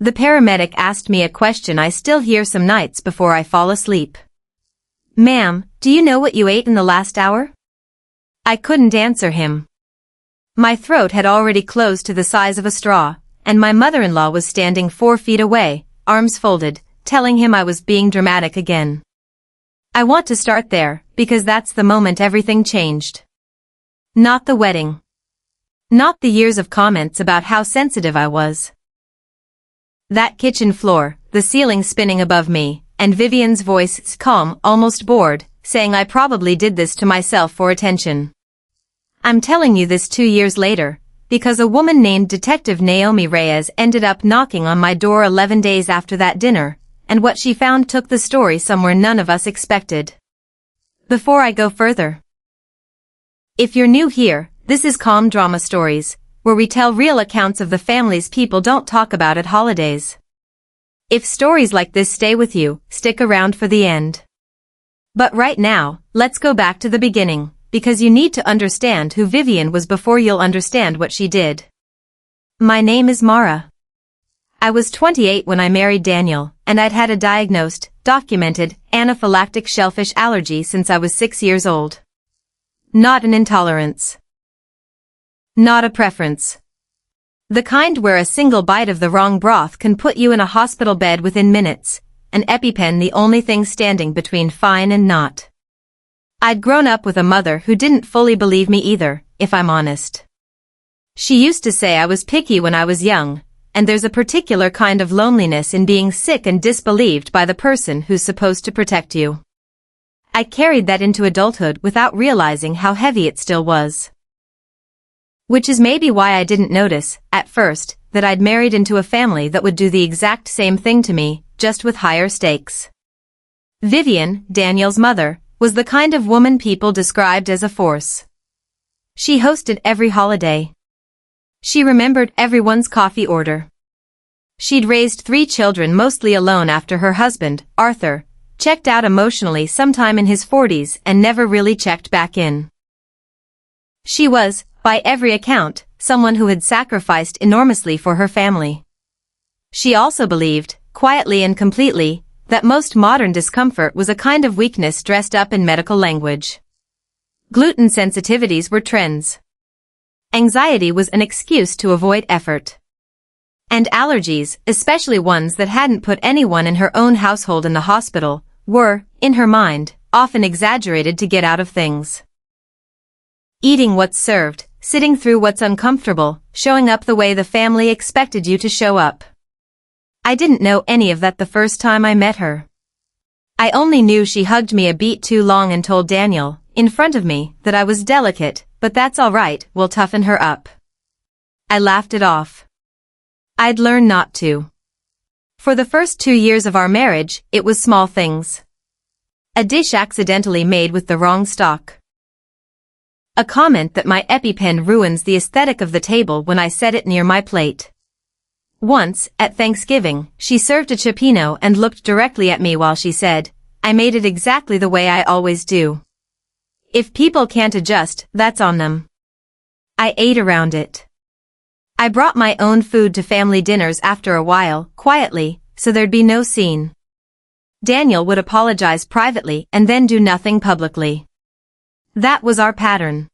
The paramedic asked me a question I still hear some nights before I fall asleep. "Ma'am, do you know what you ate in the last hour?" I couldn't answer him. My throat had already closed to the size of a straw, and my mother-in-law was standing 4 feet away, arms folded, telling him I was being dramatic again. I want to start there, because that's the moment everything changed. Not the wedding. Not the years of comments about how sensitive I was. That kitchen floor, the ceiling spinning above me, and Vivian's voice calm, almost bored, saying I probably did this to myself for attention. I'm telling you this 2 years later, because a woman named Detective Naomi Reyes ended up knocking on my door 11 days after that dinner, and what she found took the story somewhere none of us expected. Before I go further, if you're new here, this is Calm Drama Stories, where we tell real accounts of the families people don't talk about at holidays. If stories like this stay with you, stick around for the end. But right now, let's go back to the beginning, because you need to understand who Vivian was before you'll understand what she did. My name is Mara. I was 28 when I married Daniel, and I'd had a diagnosed, documented, anaphylactic shellfish allergy since I was 6 years old. Not an intolerance. Not a preference. The kind where a single bite of the wrong broth can put you in a hospital bed within minutes, an EpiPen the only thing standing between fine and not. I'd grown up with a mother who didn't fully believe me either, if I'm honest. She used to say I was picky when I was young, and there's a particular kind of loneliness in being sick and disbelieved by the person who's supposed to protect you. I carried that into adulthood without realizing how heavy it still was. Which is maybe why I didn't notice, at first, that I'd married into a family that would do the exact same thing to me, just with higher stakes. Vivian, Daniel's mother, was the kind of woman people described as a force. She hosted every holiday. She remembered everyone's coffee order. She'd raised 3 children mostly alone after her husband, Arthur, checked out emotionally sometime in his 40s and never really checked back in. She was, by every account, someone who had sacrificed enormously for her family. She also believed, quietly and completely, that most modern discomfort was a kind of weakness dressed up in medical language. Gluten sensitivities were trends. Anxiety was an excuse to avoid effort. And allergies, especially ones that hadn't put anyone in her own household in the hospital, were, in her mind, often exaggerated to get out of things. Eating what's served, sitting through what's uncomfortable, showing up the way the family expected you to show up. I didn't know any of that the first time I met her. I only knew she hugged me a beat too long and told Daniel, in front of me, that I was delicate, but that's all right, we'll toughen her up. I laughed it off. I'd learned not to. For the first 2 years of our marriage, it was small things. A dish accidentally made with the wrong stock. A comment that my EpiPen ruins the aesthetic of the table when I set it near my plate. Once, at Thanksgiving, she served a cioppino and looked directly at me while she said, "I made it exactly the way I always do. If people can't adjust, that's on them." I ate around it. I brought my own food to family dinners after a while, quietly, so there'd be no scene. Daniel would apologize privately and then do nothing publicly. That was our pattern.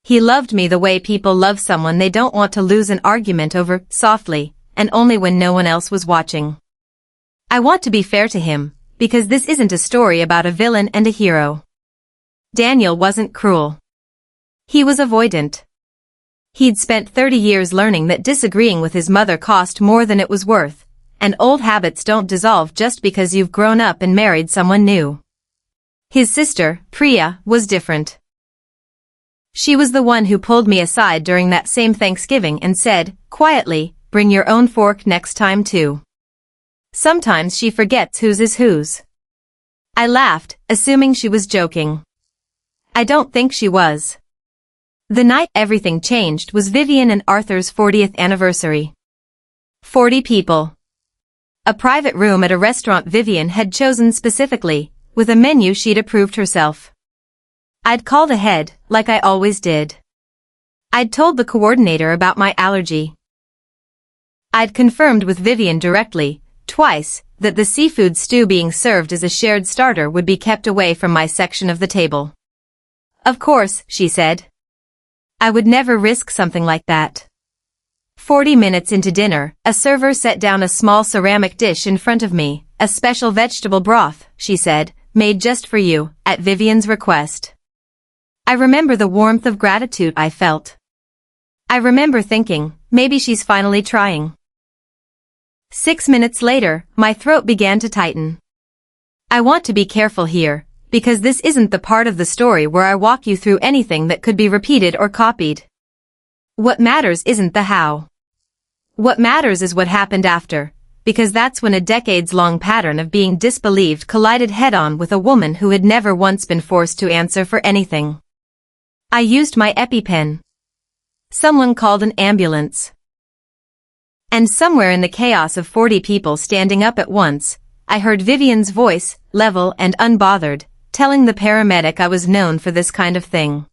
He loved me the way people love someone they don't want to lose an argument over, softly, and only when no one else was watching. I want to be fair to him, because this isn't a story about a villain and a hero. Daniel wasn't cruel. He was avoidant. He'd spent 30 years learning that disagreeing with his mother cost more than it was worth, and old habits don't dissolve just because you've grown up and married someone new. His sister, Priya, was different. She was the one who pulled me aside during that same Thanksgiving and said, quietly, "Bring your own fork next time too." Sometimes she forgets whose is whose. I laughed, assuming she was joking. I don't think she was. The night everything changed was Vivian and Arthur's 40th anniversary. 40 people. A private room at a restaurant Vivian had chosen specifically, with a menu she'd approved herself. I'd called ahead, like I always did. I'd told the coordinator about my allergy. I'd confirmed with Vivian directly, twice, that the seafood stew being served as a shared starter would be kept away from my section of the table. Of course, she said. I would never risk something like that. 40 minutes into dinner, a server set down a small ceramic dish in front of me, a special vegetable broth, she said, made just for you, at Vivian's request. I remember the warmth of gratitude I felt. I remember thinking, maybe she's finally trying. 6 minutes later, my throat began to tighten. I want to be careful here, because this isn't the part of the story where I walk you through anything that could be repeated or copied. What matters isn't the how. What matters is what happened after, because that's when a decades-long pattern of being disbelieved collided head-on with a woman who had never once been forced to answer for anything. I used my EpiPen. Someone called an ambulance. And somewhere in the chaos of 40 people standing up at once, I heard Vivian's voice, level and unbothered, telling the paramedic I was known for this kind of thing.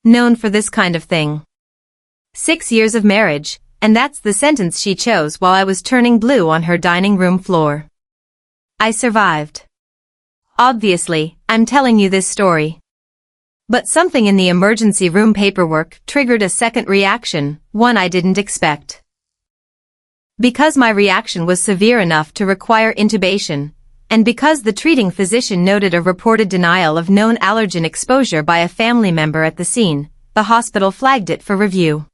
Known for this kind of thing. 6 years of marriage, and that's the sentence she chose while I was turning blue on her dining room floor. I survived. Obviously, I'm telling you this story. But something in the emergency room paperwork triggered a second reaction, one I didn't expect. Because my reaction was severe enough to require intubation, and because the treating physician noted a reported denial of known allergen exposure by a family member at the scene, the hospital flagged it for review.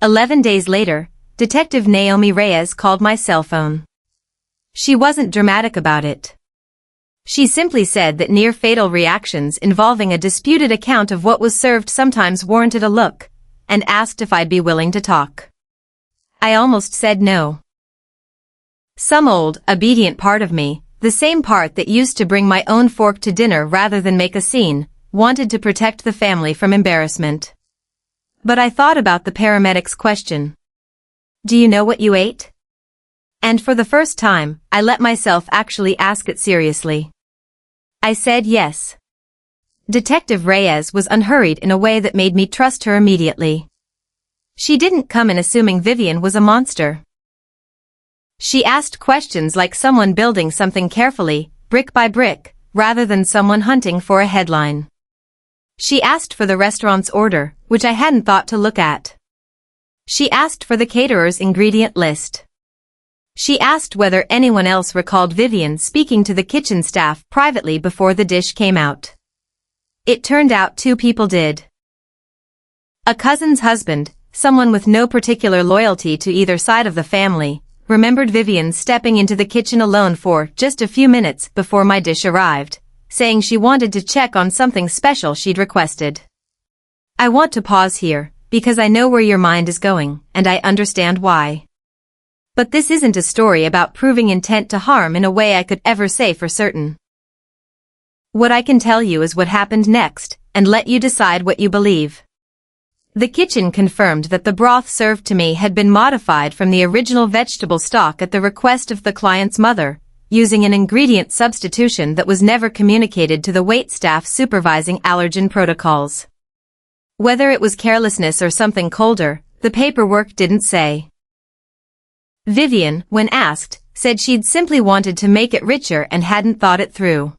11 days later, Detective Naomi Reyes called my cell phone. She wasn't dramatic about it. She simply said that near-fatal reactions involving a disputed account of what was served sometimes warranted a look, and asked if I'd be willing to talk. I almost said no. Some old, obedient part of me, the same part that used to bring my own fork to dinner rather than make a scene, wanted to protect the family from embarrassment. But I thought about the paramedic's question. Do you know what you ate? And for the first time, I let myself actually ask it seriously. I said yes. Detective Reyes was unhurried in a way that made me trust her immediately. She didn't come in assuming Vivian was a monster. She asked questions like someone building something carefully, brick by brick, rather than someone hunting for a headline. She asked for the restaurant's order, which I hadn't thought to look at. She asked for the caterer's ingredient list. She asked whether anyone else recalled Vivian speaking to the kitchen staff privately before the dish came out. It turned out 2 people did. A cousin's husband, someone with no particular loyalty to either side of the family, remembered Vivian stepping into the kitchen alone for just a few minutes before my dish arrived, saying she wanted to check on something special she'd requested. I want to pause here, because I know where your mind is going, and I understand why. But this isn't a story about proving intent to harm in a way I could ever say for certain. What I can tell you is what happened next, and let you decide what you believe. The kitchen confirmed that the broth served to me had been modified from the original vegetable stock at the request of the client's mother, using an ingredient substitution that was never communicated to the waitstaff supervising allergen protocols. Whether it was carelessness or something colder, the paperwork didn't say. Vivian, when asked, said she'd simply wanted to make it richer and hadn't thought it through.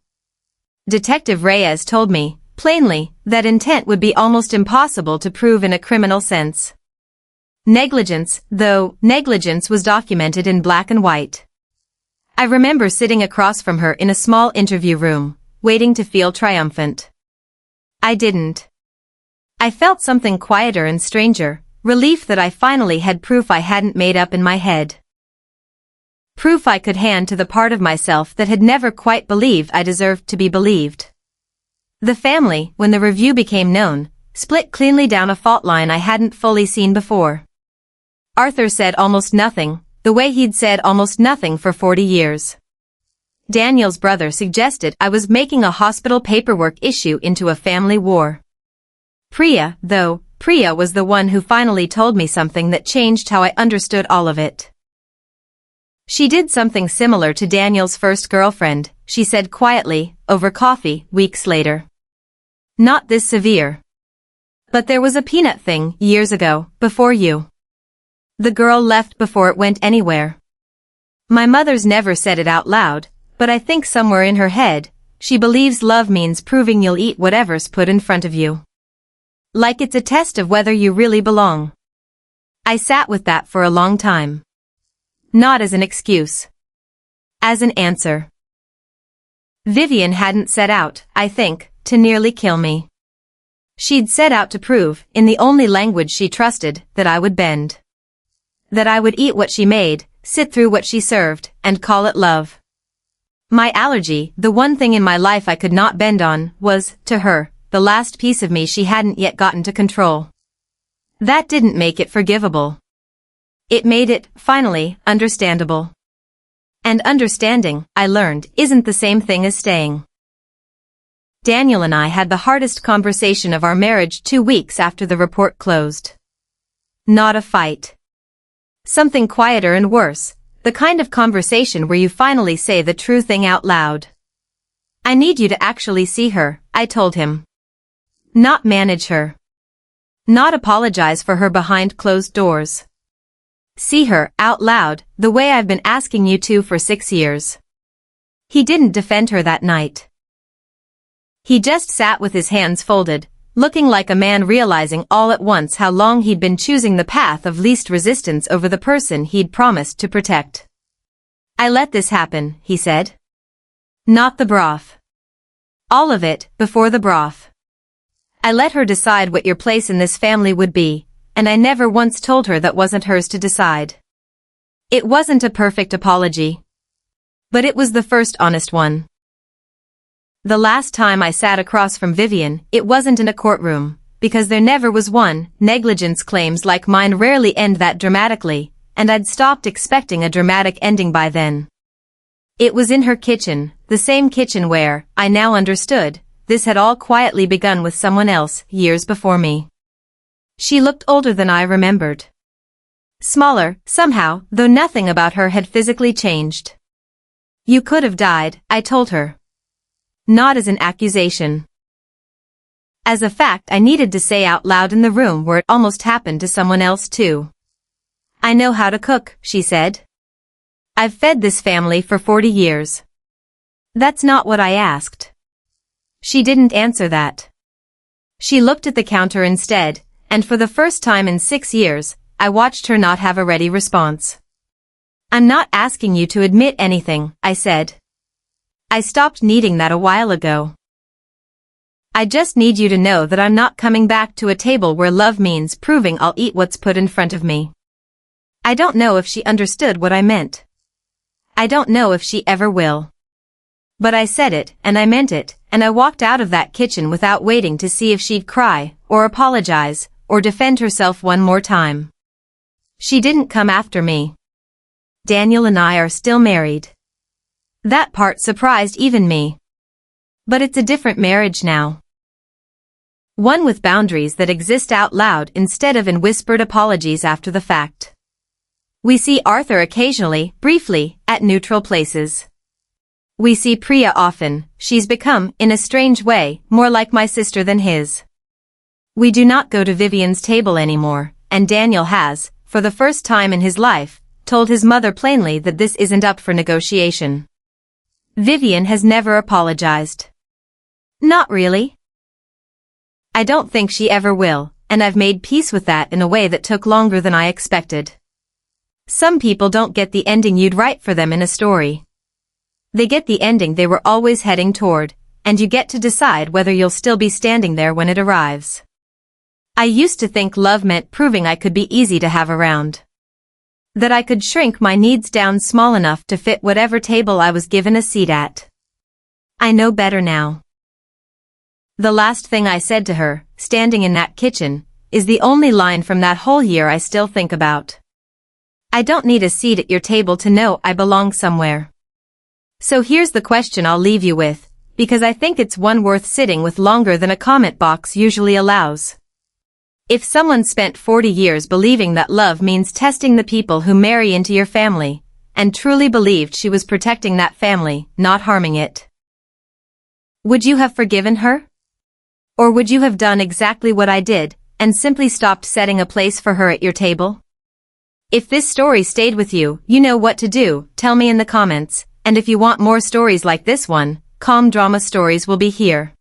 Detective Reyes told me, plainly, that intent would be almost impossible to prove in a criminal sense. Negligence, though, negligence was documented in black and white. I remember sitting across from her in a small interview room, waiting to feel triumphant. I didn't. I felt something quieter and stranger, relief that I finally had proof I hadn't made up in my head. Proof I could hand to the part of myself that had never quite believed I deserved to be believed. The family, when the review became known, split cleanly down a fault line I hadn't fully seen before. Arthur said almost nothing, the way he'd said almost nothing for 40 years. Daniel's brother suggested I was making a hospital paperwork issue into a family war. Priya, though, Priya was the one who finally told me something that changed how I understood all of it. She did something similar to Daniel's first girlfriend, she said quietly, over coffee, weeks later. Not this severe. But there was a peanut thing, years ago, before you. The girl left before it went anywhere. My mother's never said it out loud, but I think somewhere in her head, she believes love means proving you'll eat whatever's put in front of you. Like it's a test of whether you really belong. I sat with that for a long time. Not as an excuse. As an answer. Vivian hadn't set out, I think, to nearly kill me. She'd set out to prove, in the only language she trusted, that I would bend. That I would eat what she made, sit through what she served, and call it love. My allergy, the one thing in my life I could not bend on, was, to her, the last piece of me she hadn't yet gotten to control. That didn't make it forgivable. It made it, finally, understandable. And understanding, I learned, isn't the same thing as staying. Daniel and I had the hardest conversation of our marriage 2 weeks after the report closed. Not a fight. Something quieter and worse, the kind of conversation where you finally say the true thing out loud. I need you to actually see her, I told him. Not manage her. Not apologize for her behind closed doors. See her, out loud, the way I've been asking you to for 6 years. He didn't defend her that night. He just sat with his hands folded, looking like a man realizing all at once how long he'd been choosing the path of least resistance over the person he'd promised to protect. I let this happen, he said. Not the broth. All of it, before the broth. I let her decide what your place in this family would be, and I never once told her that wasn't hers to decide. It wasn't a perfect apology. But it was the first honest one. The last time I sat across from Vivian, it wasn't in a courtroom, because there never was one. Negligence claims like mine rarely end that dramatically, and I'd stopped expecting a dramatic ending by then. It was in her kitchen, the same kitchen where, I now understood, this had all quietly begun with someone else, years before me. She looked older than I remembered. Smaller, somehow, though nothing about her had physically changed. You could have died, I told her. Not as an accusation. As a fact I needed to say out loud in the room where it almost happened to someone else too. I know how to cook, she said. I've fed this family for 40 years. That's not what I asked. She didn't answer that. She looked at the counter instead, and for the first time in 6 years, I watched her not have a ready response. I'm not asking you to admit anything, I said. I stopped needing that a while ago. I just need you to know that I'm not coming back to a table where love means proving I'll eat what's put in front of me. I don't know if she understood what I meant. I don't know if she ever will. But I said it, and I meant it, and I walked out of that kitchen without waiting to see if she'd cry, or apologize, or defend herself one more time. She didn't come after me. Daniel and I are still married. That part surprised even me. But it's a different marriage now. One with boundaries that exist out loud instead of in whispered apologies after the fact. We see Arthur occasionally, briefly, at neutral places. We see Priya often. She's become, in a strange way, more like my sister than his. We do not go to Vivian's table anymore, and Daniel has, for the first time in his life, told his mother plainly that this isn't up for negotiation. Vivian has never apologized. Not really. I don't think she ever will, and I've made peace with that in a way that took longer than I expected. Some people don't get the ending you'd write for them in a story. They get the ending they were always heading toward, and you get to decide whether you'll still be standing there when it arrives. I used to think love meant proving I could be easy to have around. That I could shrink my needs down small enough to fit whatever table I was given a seat at. I know better now. The last thing I said to her, standing in that kitchen, is the only line from that whole year I still think about. I don't need a seat at your table to know I belong somewhere. So here's the question I'll leave you with, because I think it's one worth sitting with longer than a comment box usually allows. If someone spent 40 years believing that love means testing the people who marry into your family, and truly believed she was protecting that family, not harming it, would you have forgiven her? Or would you have done exactly what I did, and simply stopped setting a place for her at your table? If this story stayed with you, you know what to do, tell me in the comments, and if you want more stories like this one, calm drama stories will be here.